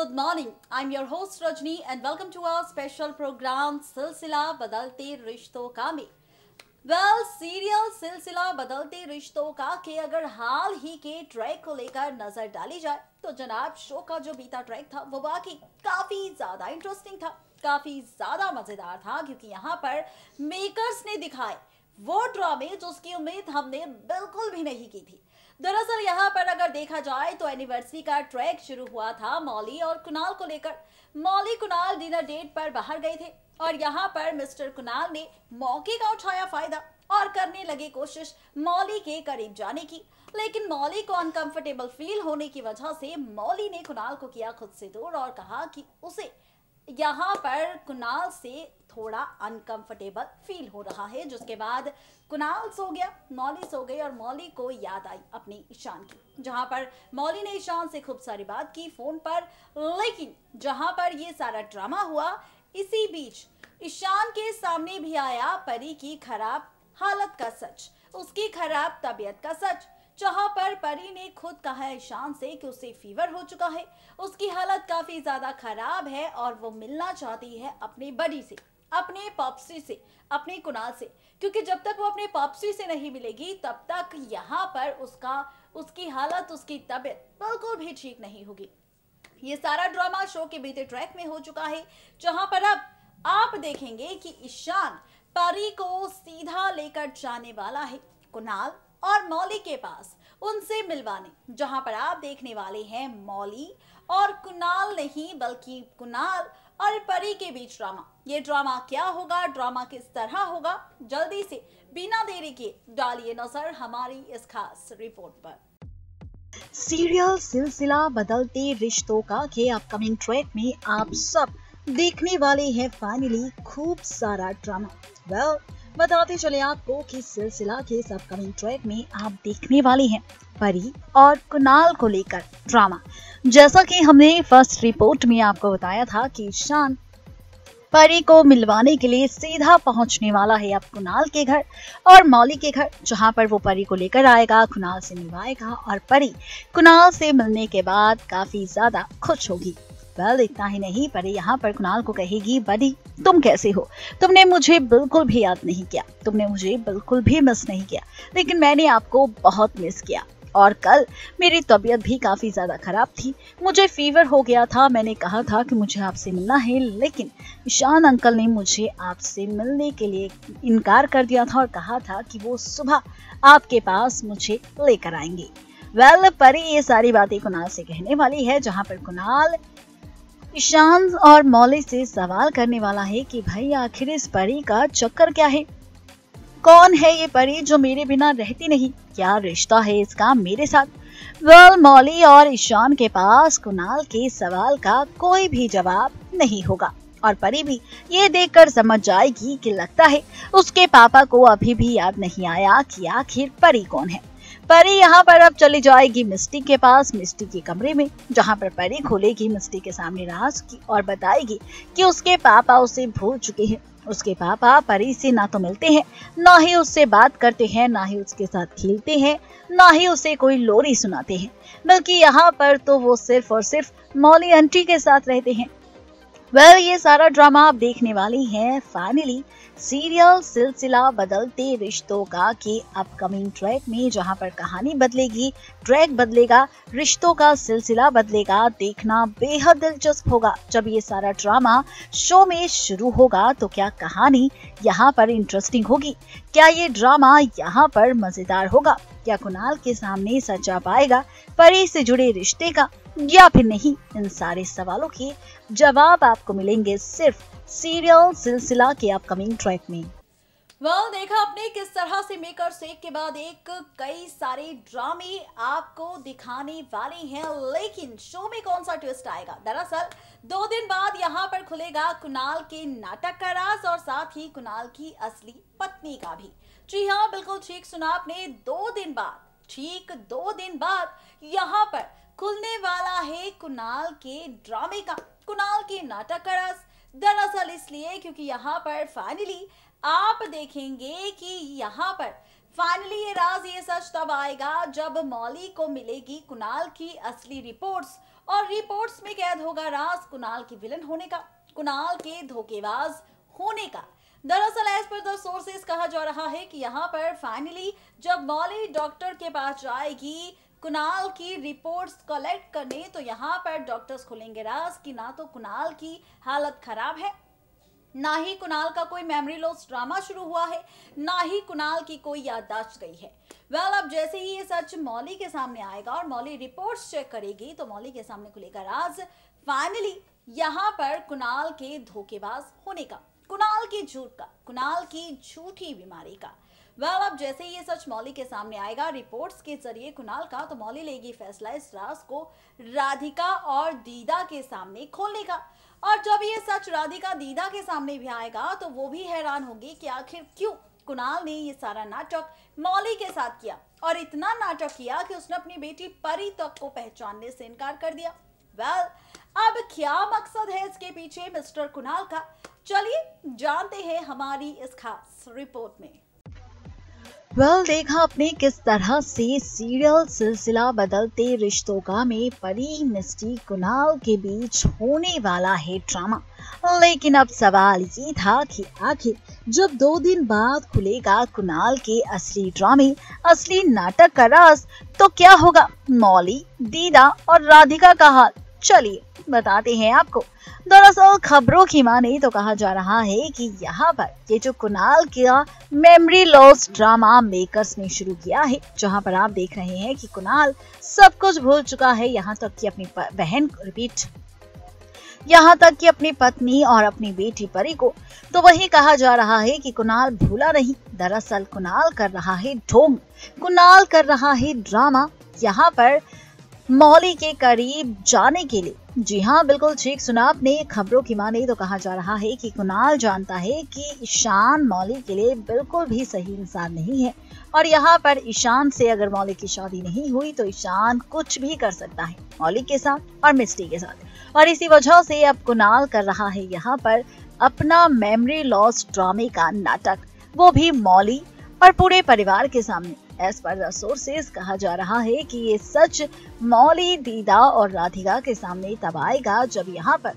good morning. I'm your host Rajni and welcome to our special program सिलसिला बदलते रिश्तों का में। सीरियल सिलसिला बदलते रिश्तों का के अगर हाल ही के ट्रैक को लेकर नजर डाली जाए तो जनाब शो का जो बीता ट्रैक था वो वाकई काफी ज्यादा इंटरेस्टिंग था, काफी ज्यादा मजेदार था क्योंकि यहाँ पर मेकर्स ने दिखाए वो ड्रामे जिसकी उम्मीद हमने बिल्कुल भी नहीं की थी। दरअसल यहाँ पर अगर देखा जाए तो एनिवर्सरी का ट्रैक शुरू हुआ था मौली और कुणाल को लेकर। मौली कुणाल डिनर डेट पर बाहर गए थे और यहाँ पर मिस्टर कुणाल ने मौके का उठाया फायदा और करने लगे कोशिश मौली के करीब जाने की, लेकिन मौली को अनकंफर्टेबल फील होने की वजह से मौली ने कुणाल को किया खुद से दूर और कहा कि उसे यहाँ पर कुणाल से थोड़ा अनकंफर्टेबल फील हो रहा है। जिसके बाद कुणाल सो गया, मौली सो गई और मौली को याद आई अपनी ईशान की, जहां पर मौली ने ईशान से खूब सारी बात की फोन पर। लेकिन जहां पर ये सारा ड्रामा हुआ इसी बीच ईशान के सामने भी आया परी की खराब हालत का सच, उसकी खराब तबीयत का सच, जहां पर परी ने खुद कहा ईशान से कि उसे फीवर हो चुका है, उसकी हालत काफी ज्यादा खराब है और वो मिलना चाहती है अपने बड़ी से, अपने पॉप्सी से, अपने कुणाल से, क्योंकि जब तक वो अपने पॉप्सी से नहीं मिलेगी तब तक यहाँ पर उसकी हालत, उसकी तबीयत बिल्कुल भी ठीक नहीं होगी। ये सारा ड्रामा शो के बीते ट्रैक में हो चुका है, जहां पर अब आप देखेंगे कि ईशान परी को सीधा लेकर जाने वाला है कुणाल और मौली के पास, उनसे मिलवाने, जहां पर आप देखने वाले हैं मौली और कुणाल नहीं बल्कि कुणाल और परी के बीच ड्रामा। ये ड्रामा क्या होगा, ड्रामा किस तरह होगा, जल्दी से बिना देरी के डालिए नजर हमारी इस खास रिपोर्ट पर। सीरियल सिलसिला बदलते रिश्तों का के अपकमिंग ट्रैक में आप सब देखने वाले हैं फाइनली खूब सारा ड्रामा। बताते चले आपको कि सिलसिला के इस अपकमिंग ट्रैक में आप देखने वाले हैं परी और कुणाल को लेकर ड्रामा। जैसा कि हमने फर्स्ट रिपोर्ट में आपको बताया था कि ईशान परी को मिलवाने के लिए सीधा पहुंचने वाला है अब कुणाल के घर और मौली के घर, जहां पर वो परी को लेकर आएगा, कुणाल से मिलवाएगा और परी कुणाल से मिलने के बाद काफी ज्यादा खुश होगी। इतना ही नहीं, परी यहाँ पर कुणाल को कहेगी बडी तुम कैसे हो, तुमने मुझे बिल्कुल भी याद नहीं किया, तुमने मुझे बिल्कुल भी मिस नहीं किया, लेकिन मैंने आपको बहुत मिस किया और कल मेरी तबीयत भी काफी ज्यादा खराब थी, मुझे फीवर हो गया था, मैंने कहा था कि मुझे आपसे मिलना है, लेकिन ईशान अंकल ने मुझे आपसे मिलने के लिए इनकार कर दिया था और कहा था कि वो सुबह आपके पास मुझे लेकर आएंगे। परी ये सारी बातें कुणाल से कहने वाली है, जहां पर कुणाल ईशान और मौली से सवाल करने वाला है कि भाई आखिर इस परी का चक्कर क्या है, कौन है ये परी जो मेरे बिना रहती नहीं, क्या रिश्ता है इसका मेरे साथ। मौली और ईशान के पास कुणाल के सवाल का कोई भी जवाब नहीं होगा और परी भी ये देखकर समझ जाएगी कि लगता है उसके पापा को अभी भी याद नहीं आया कि आखिर परी कौन है। परी यहाँ पर अब चली जाएगी मिस्टी के पास, मिस्टी के कमरे में, जहाँ पर परी खोलेगी मिस्टी के सामने राज की और बताएगी कि उसके पापा उसे भूल चुके हैं। उसके पापा परी से ना तो मिलते हैं, ना ही उससे बात करते हैं, ना ही उसके साथ खेलते हैं, ना ही उसे कोई लोरी सुनाते हैं, बल्कि यहाँ पर तो वो सिर्फ और सिर्फ मौली आंटी के साथ रहते हैं। ये सारा ड्रामा आप देखने वाली हैं फाइनली सीरियल सिलसिला बदलते रिश्तों का के अपकमिंग ट्रैक में, जहां पर कहानी बदलेगी, ट्रैक बदलेगा, रिश्तों का सिलसिला बदलेगा। देखना बेहद दिलचस्प होगा जब ये सारा ड्रामा शो में शुरू होगा। तो क्या कहानी यहाँ पर इंटरेस्टिंग होगी, क्या ये ड्रामा यहाँ पर मजेदार होगा, क्या कुणाल के सामने सच आ पाएगा परी से जुड़े रिश्ते का या फिर नहीं, इन सारे सवालों के जवाब आपको मिलेंगे सिर्फ सीरियल सिलसिला के अपकमिंग ट्रैक में। देखा आपने किस तरह से मेकर्स एक के बाद एक कई सारे ड्रामे आपको दिखाने वाले हैं, लेकिन शो में कौन सा ट्विस्ट आएगा। दरअसल 2 दिन बाद यहाँ पर खुलेगा कुणाल के नाटक का राज और साथ ही कुणाल की असली पत्नी का भी। जी हाँ, बिल्कुल ठीक सुना आपने, 2 दिन बाद, ठीक 2 दिन बाद यहाँ पर खुलने वाला है कुणाल के ड्रामे का, कुणाल के नाटक का राज। दरअसल इसलिए क्योंकि यहाँ पर फाइनली आप देखेंगे कि यहाँ पर फाइनली ये राज, ये सच तब आएगा जब मौली को मिलेगी कुणाल की असली रिपोर्ट्स, और रिपोर्ट्स में कैद होगा राज कुणाल की विलन होने का, कुणाल के धोखेबाज होने का। दरअसल एज पर द सोर्सेस कहा जा रहा है कि यहाँ पर फाइनली जब मौली डॉक्टर के पास जाएगी कुणाल की रिपोर्ट्स कलेक्ट करने, तो यहाँ पर डॉक्टर्स खोलेंगे राज कि ना तो कुणाल की हालत खराब है, ना ही कुणाल का कोई मेमोरी लॉस ड्रामा शुरू हुआ है, ना ही कुणाल की कोई याददाश्त गई है। अब जैसे ही ये सच मौली के सामने आएगा और मौली रिपोर्ट्स चेक करेगी तो मौली के सामने खुलेगा राज फाइनली यहाँ पर कुणाल के धोखेबाज होने का, कुणाल की झूठ का, कुणाल की झूठी बीमारी का। अब जैसे ही ये सच मौली के सामने आएगा रिपोर्ट्स के जरिए कुणाल का, तो मौली लेगी फैसला इस राज को राधिका और दीदा के सामने खोलने का। और जब ये सच राधिका दीदा के सामने भी आएगा तो वो भी हैरान होगी कि आखिर क्यों कुणाल ने ये सारा नाटक मौली के साथ किया, और इतना नाटक किया कि उसने अपनी बेटी परी तक को पहचानने से इनकार कर दिया। अब क्या मकसद है इसके पीछे मिस्टर कुणाल का, चलिए जानते हैं हमारी इस खास रिपोर्ट में। देखा आपने किस तरह से सीरियल सिलसिला बदलते रिश्तों का में परी मिस्टी कुणाल के बीच होने वाला है ड्रामा। लेकिन अब सवाल ये था कि आखिर जब 2 दिन बाद खुलेगा कुणाल के असली ड्रामे, असली नाटक का राज, तो क्या होगा मौली, दीदा और राधिका का हाल, चलिए बताते हैं आपको। दरअसल खबरों की माने तो कहा जा रहा है कि यहाँ पर ये जो कुणाल का मेमोरी लॉस ड्रामा मेकर्स ने शुरू किया है, जहाँ पर आप देख रहे हैं कि कुणाल सब कुछ भूल चुका है, यहाँ तक कि अपनी बहन यहाँ तक कि अपनी पत्नी और अपनी बेटी परी को, तो वही कहा जा रहा है कि कुणाल भूला नहीं। दरअसल कुणाल कर रहा है ढोंग, कुणाल कर रहा है ड्रामा यहाँ पर मौली के करीब जाने के लिए। जी हाँ, बिल्कुल ठीक सुना आपने। खबरों की माने तो कहा जा रहा है कि कुणाल जानता है कि ईशान मौली के लिए बिल्कुल भी सही इंसान नहीं है, और यहाँ पर ईशान से अगर मौली की शादी नहीं हुई तो ईशान कुछ भी कर सकता है मौली के साथ और मिस्टी के साथ, और इसी वजह से अब कुणाल कर रहा है यहाँ पर अपना मेमोरी लॉस ड्रामे का नाटक, वो भी मौली और पूरे परिवार के सामने। एज पर द सोर्सेस कहा जा रहा है कि ये सच मौली, दीदा और राधिका के सामने तब आएगा जब यहाँ पर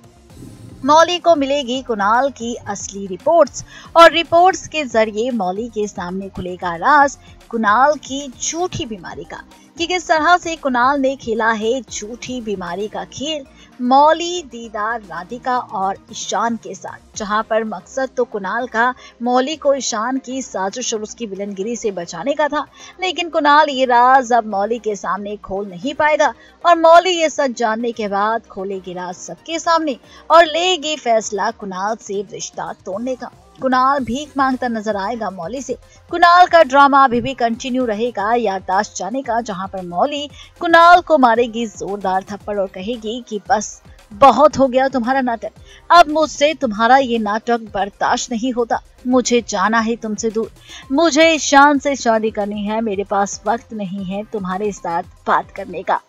मौली को मिलेगी कुणाल की असली रिपोर्ट्स, और रिपोर्ट्स के जरिए मौली के सामने खुलेगा राज कुणाल की झूठी बीमारी का, कि किस तरह से कुणाल ने खेला है झूठी बीमारी का खेल मौली, दीदा, राधिका और ईशान के साथ, जहां पर मकसद तो कुणाल का मौली को ईशान की साजिश और उसकी विलनगिरी से बचाने का था। लेकिन कुणाल ये राज अब मौली के सामने खोल नहीं पाएगा, और मौली ये सच जानने के बाद खोलेगी राज सबके सामने और लेगी फैसला कुणाल से रिश्ता तोड़ने का। कुणाल भीख मांगता नजर आएगा मौली से। कुणाल का ड्रामा अभी भी कंटिन्यू रहेगा याददाश्त जाने का, जहां पर मौली कुणाल को मारेगी जोरदार थप्पड़ और कहेगी कि बस बहुत हो गया तुम्हारा नाटक, अब मुझसे तुम्हारा ये नाटक बर्दाश्त नहीं होता, मुझे जाना है तुमसे दूर, मुझे ईशान से शादी करनी है, मेरे पास वक्त नहीं है तुम्हारे साथ बात करने का।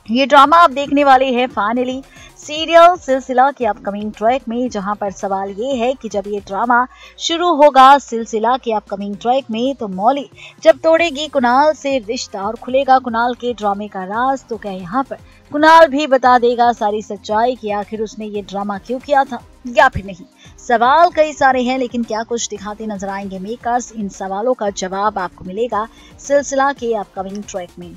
ये ड्रामा आप देखने वाले हैं फाइनली सीरियल सिलसिला के अपकमिंग ट्रैक में, जहां पर सवाल ये है कि जब ये ड्रामा शुरू होगा सिलसिला के अपकमिंग ट्रैक में, तो मौली जब तोड़ेगी कुणाल से रिश्ता और खुलेगा कुणाल के ड्रामे का राज, तो क्या यहाँ पर कुणाल भी बता देगा सारी सच्चाई कि आखिर उसने ये ड्रामा क्यों किया था या फिर नहीं। सवाल कई सारे हैं, लेकिन क्या कुछ दिखाते नजर आएंगे मेकर्स, इन सवालों का जवाब आपको मिलेगा सिलसिला के अपकमिंग ट्रैक में।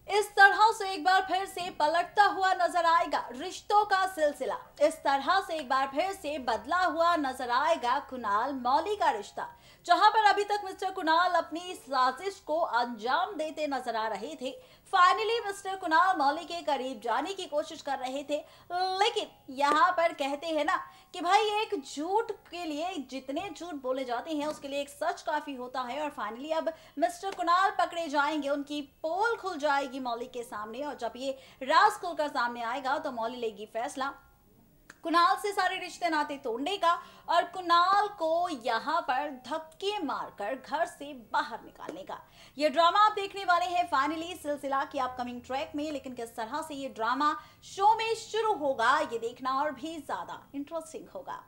इस तरह से एक बार फिर से पलटता हुआ नजर आएगा रिश्तों का सिलसिला, इस तरह से एक बार फिर से बदला हुआ नजर आएगा कुणाल मौली का रिश्ता, जहां पर अभी तक मिस्टर कुणाल अपनी साजिश को अंजाम देते नजर आ रहे थे। फाइनली मिस्टर कुणाल मौली के करीब जाने की कोशिश कर रहे थे, लेकिन यहाँ पर कहते हैं ना कि भाई एक झूठ के लिए जितने झूठ बोले जाते हैं उसके लिए एक सच काफी होता है, और फाइनली अब मिस्टर कुणाल पकड़े जाएंगे, उनकी पोल खुल जाएगी मौली के सामने, और जब ये राज खुलकर सामने आएगा तो मौली लेगी फैसला कुणाल से सारे रिश्ते नाते तोड़ने का, और कुणाल को यहाँ पर धक्के मारकर घर से बाहर निकालने का। ये ड्रामा आप देखने वाले हैं फाइनली सिलसिला की अपकमिंग ट्रैक में, लेकिन किस तरह से ये ड्रामा शो में शुरू होगा ये देखना और भी ज्यादा इंटरेस्टिंग होगा।